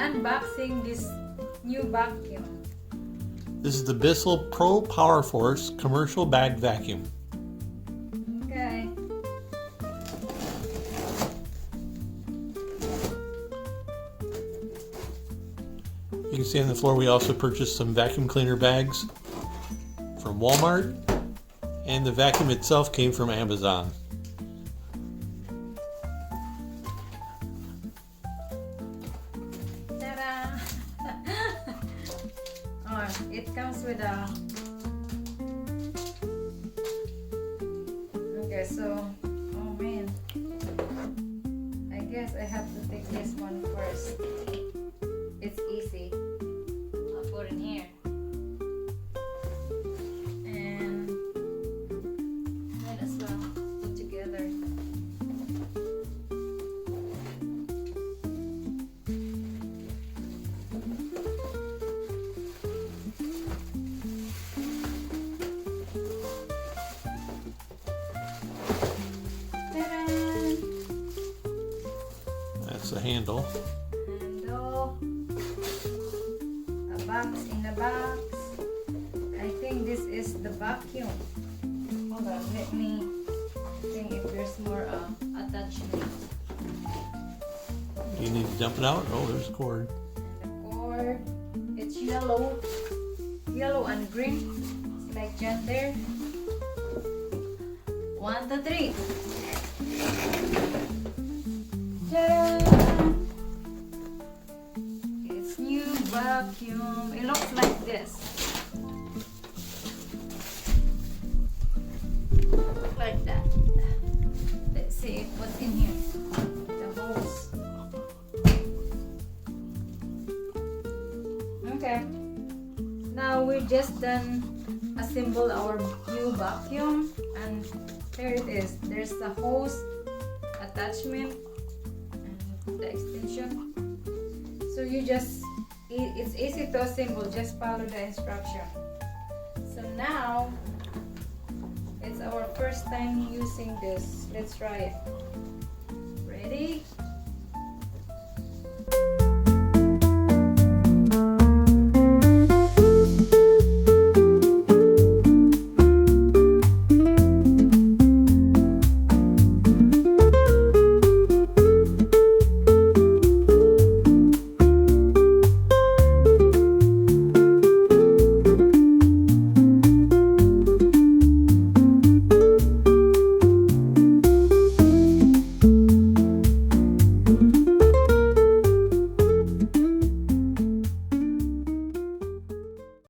unboxing this new vacuum. This is the Bissell Pro Power Force commercial bag vacuum. Okay. You can see on the floor we also purchased some vacuum cleaner bags from Walmart, and the vacuum itself came from Amazon. Ta-da! Oh, it comes with a... Okay, so... Oh man. I guess I have to take this one first. It's easy. I'll put in here. And might as well put together. Ta-da! That's the handle. Handle. A box in a box. I think this is the vacuum. Hold on, let me think if there's more attachment. You need to dump it out? Oh, there's a cord. And the cord, it's yellow and green. It's like gender. 1, 2, 3. Ta-da! It's new vacuum. It looks like this. Like that. Let's see what's in here. The hose. Okay. Now we're just done assemble our new vacuum, and here it is. There's the hose attachment and the extension. So you just, it's easy to assemble, just follow the instruction. So now it's our first time using this. Let's try it. Ready?